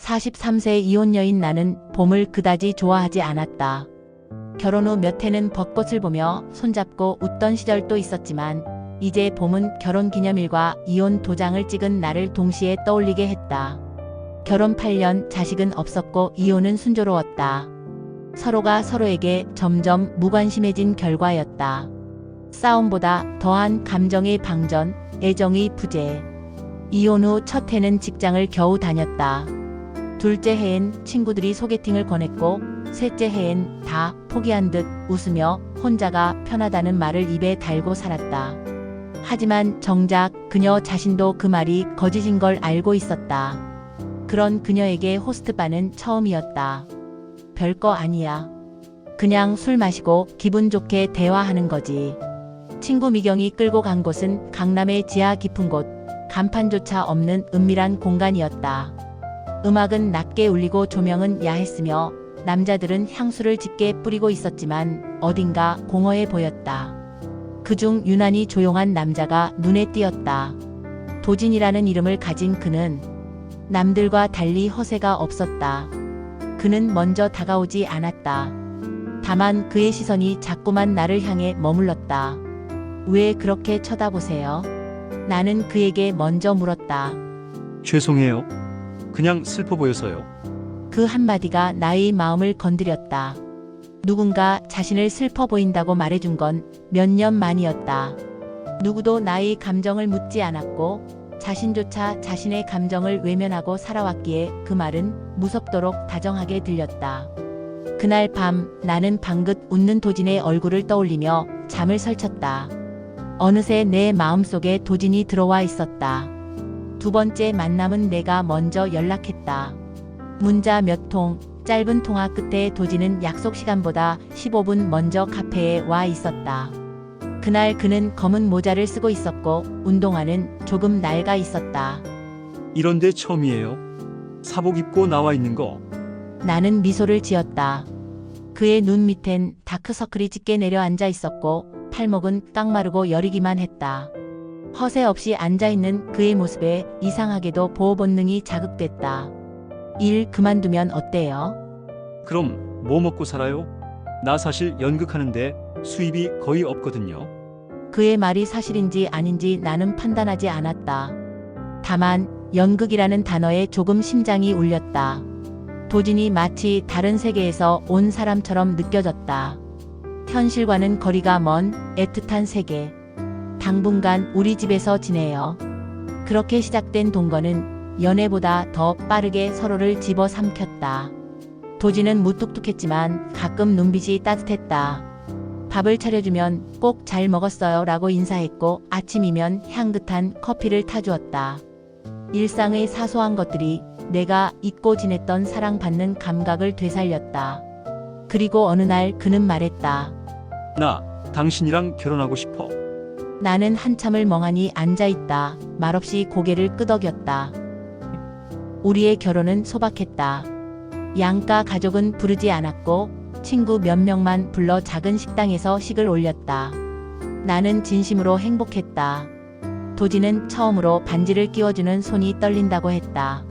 43세 이혼 여인 나는 봄을 그다지 좋아하지 않았다. 결혼 후 몇 해는 벚꽃을 보며 손잡고 웃던 시절도 있었지만 이제 봄은 결혼기념일과 이혼 도장을 찍은 날을 동시에 떠올리게 했다. 결혼 8년 자식은 없었고 이혼은 순조로웠다. 서로가 서로에게 점점 무관심해진 결과였다. 싸움보다 더한 감정의 방전, 애정의 부재. 이혼 후 첫 해는 직장을 겨우 다녔다. 둘째 해엔 친구들이 소개팅을 권했고 셋째 해엔 다 포기한 듯 웃으며 혼자가 편하다는 말을 입에 달고 살았다. 하지만 정작 그녀 자신도 그 말이 거짓인 걸 알고 있었다. 그런 그녀에게 호스트바는 처음이었다. 별거 아니야. 그냥 술 마시고 기분 좋게 대화하는 거지. 친구 미경이 끌고 간 곳은 강남의 지하 깊은 곳, 간판조차 없는 은밀한 공간이었다. 음악은 낮게 울리고 조명은 야했으며 남자들은 향수를 짙게 뿌리고 있었지만 어딘가 공허해 보였다. 그중 유난히 조용한 남자가 눈에 띄었다. 도진이라는 이름을 가진 그는 남들과 달리 허세가 없었다. 그는 먼저 다가오지 않았다. 다만 그의 시선이 자꾸만 나를 향해 머물렀다. 왜 그렇게 쳐다보세요? 나는 그에게 먼저 물었다. 죄송해요. 그냥 슬퍼 보여서요. 그 한마디가 나의 마음을 건드렸다. 누군가 자신을 슬퍼 보인다고 말해준 건 몇 년 만이었다. 누구도 나의 감정을 묻지 않았고 자신조차 자신의 감정을 외면하고 살아왔기에 그 말은 무섭도록 다정하게 들렸다. 그날 밤 나는 방긋 웃는 도진의 얼굴을 떠올리며 잠을 설쳤다. 어느새 내 마음속에 도진이 들어와 있었다. 두 번째 만남은 내가 먼저 연락했다. 문자 몇 통, 짧은 통화 끝에 도진은 약속 시간보다 15분 먼저 카페에 와 있었다. 그날 그는 검은 모자를 쓰고 있었고 운동화는 조금 낡아 있었다. 이런데 처음이에요. 사복 입고 나와 있는 거. 나는 미소를 지었다. 그의 눈 밑엔 다크서클이 짙게 내려앉아 있었고 팔목은 깡마르고 여리기만 했다. 허세 없이 앉아있는 그의 모습에 이상하게도 보호 본능이 자극됐다. 일 그만두면 어때요? 그럼 뭐 먹고 살아요? 나 사실 연극하는데 수입이 거의 없거든요. 그의 말이 사실인지 아닌지 나는 판단하지 않았다. 다만 연극이라는 단어에 조금 심장이 울렸다. 도진이 마치 다른 세계에서 온 사람처럼 느껴졌다. 현실과는 거리가 먼 애틋한 세계. 당분간 우리 집에서 지내요. 그렇게 시작된 동거는 연애보다 더 빠르게 서로를 집어삼켰다. 도진은 무뚝뚝했지만 가끔 눈빛이 따뜻했다. 밥을 차려주면 꼭 잘 먹었어요 라고 인사했고 아침이면 향긋한 커피를 타주었다. 일상의 사소한 것들이 내가 잊고 지냈던 사랑받는 감각을 되살렸다. 그리고 어느 날 그는 말했다. 나 당신이랑 결혼하고 싶어. 나는 한참을 멍하니 앉아있다. 말없이 고개를 끄덕였다. 우리의 결혼은 소박했다. 양가 가족은 부르지 않았고 친구 몇 명만 불러 작은 식당에서 식을 올렸다. 나는 진심으로 행복했다. 도진은 처음으로 반지를 끼워주는 손이 떨린다고 했다.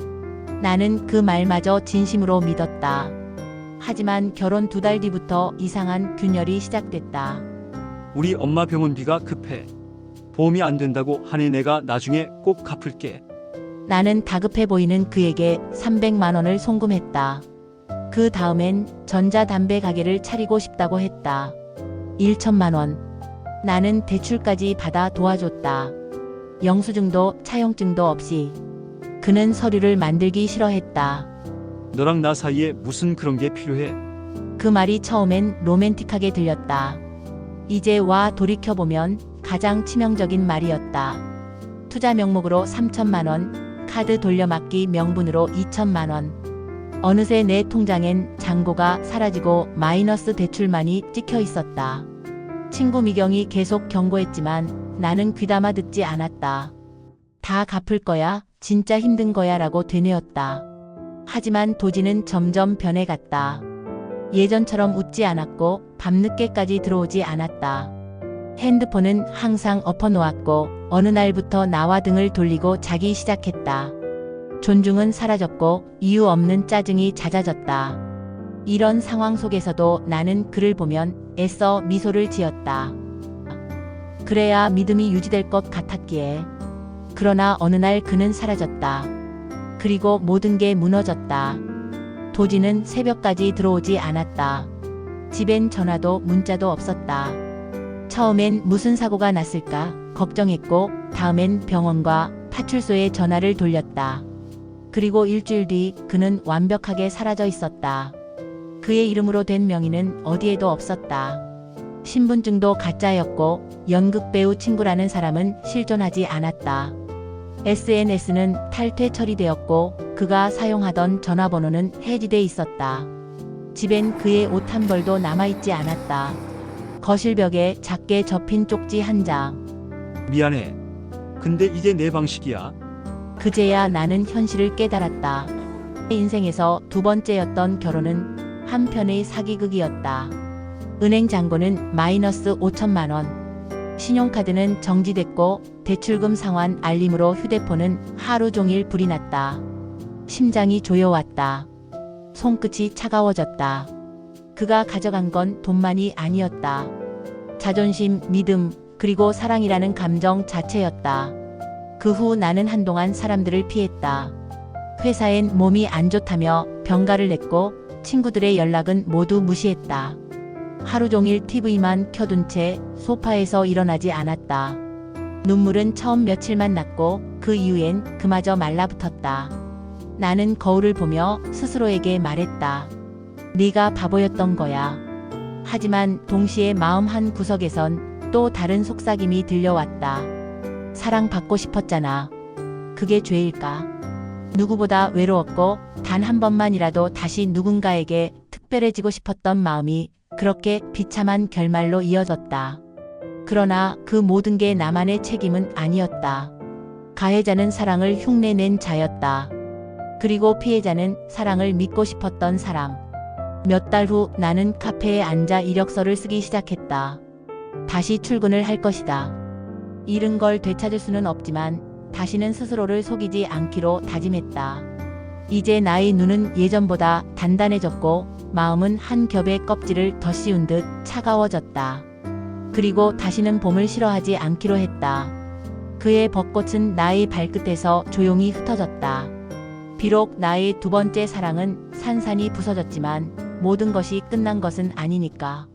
나는 그 말마저 진심으로 믿었다. 하지만 결혼 2달 뒤부터 이상한 균열이 시작됐다. 우리 엄마 병원비가 급해. 보험이 안 된다고 하니 내가 나중에 꼭 갚을게. 나는 다급해 보이는 그에게 300만 원을 송금했다. 그 다음엔 전자담배 가게를 차리고 싶다고 했다. 1천만 원. 나는 대출까지 받아 도와줬다. 영수증도 차용증도 없이. 그는 서류를 만들기 싫어했다. 너랑 나 사이에 무슨 그런 게 필요해? 그 말이 처음엔 로맨틱하게 들렸다. 이제 와 돌이켜보면 가장 치명적인 말이었다. 투자 명목으로 3천만 원, 카드 돌려막기 명분으로 2천만 원. 어느새 내 통장엔 잔고가 사라지고 마이너스 대출만이 찍혀 있었다. 친구 미경이 계속 경고했지만 나는 귀담아 듣지 않았다. 다 갚을 거야, 진짜 힘든 거야 라고 되뇌었다. 하지만 도진은 점점 변해갔다. 예전처럼 웃지 않았고 밤늦게까지 들어오지 않았다. 핸드폰은 항상 엎어놓았고 어느 날부터 나와 등을 돌리고 자기 시작했다. 존중은 사라졌고 이유 없는 짜증이 잦아졌다. 이런 상황 속에서도 나는 그를 보면 애써 미소를 지었다. 그래야 믿음이 유지될 것 같았기에. 그러나 어느 날 그는 사라졌다. 그리고 모든 게 무너졌다. 도지는 새벽까지 들어오지 않았다. 집엔 전화도 문자도 없었다. 처음엔 무슨 사고가 났을까 걱정했고 다음엔 병원과 파출소에 전화를 돌렸다. 그리고 일주일 뒤 그는 완벽하게 사라져 있었다. 그의 이름으로 된 명의는 어디에도 없었다. 신분증도 가짜였고 연극배우 친구라는 사람은 실존하지 않았다. SNS는 탈퇴 처리되었고 그가 사용하던 전화번호는 해지돼 있었다. 집엔 그의 옷 한 벌도 남아있지 않았다. 거실 벽에 작게 접힌 쪽지 한 장. 미안해. 근데 이게 내 방식이야. 그제야 나는 현실을 깨달았다. 내 인생에서 두 번째였던 결혼은 한편의 사기극이었다. 은행 잔고는 마이너스 5천만 원. 신용카드는 정지됐고 대출금 상환 알림으로 휴대폰은 하루 종일 불이 났다. 심장이 조여왔다. 손끝이 차가워졌다. 그가 가져간 건 돈만이 아니었다. 자존심, 믿음, 그리고 사랑이라는 감정 자체였다. 그 후 나는 한동안 사람들을 피했다. 회사엔 몸이 안 좋다며 병가를 냈고 친구들의 연락은 모두 무시했다. 하루 종일 TV만 켜둔 채 소파에서 일어나지 않았다. 눈물은 처음 며칠만 났고 그 이후엔 그마저 말라붙었다. 나는 거울을 보며 스스로에게 말했다. 네가 바보였던 거야. 하지만 동시에 마음 한 구석에선 또 다른 속삭임이 들려왔다. 사랑받고 싶었잖아. 그게 죄일까? 누구보다 외로웠고 단 한 번만이라도 다시 누군가에게 특별해지고 싶었던 마음이 그렇게 비참한 결말로 이어졌다. 그러나 그 모든 게 나만의 책임은 아니었다. 가해자는 사랑을 흉내낸 자였다. 그리고 피해자는 사랑을 믿고 싶었던 사람. 몇 달 후 나는 카페에 앉아 이력서를 쓰기 시작했다. 다시 출근을 할 것이다. 잃은 걸 되찾을 수는 없지만 다시는 스스로를 속이지 않기로 다짐했다. 이제 나의 눈은 예전보다 단단해졌고 마음은 한 겹의 껍질을 더 씌운 듯 차가워졌다. 그리고 다시는 봄을 싫어하지 않기로 했다. 그의 벚꽃은 나의 발끝에서 조용히 흩어졌다. 비록 나의 두 번째 사랑은 산산이 부서졌지만 모든 것이 끝난 것은 아니니까.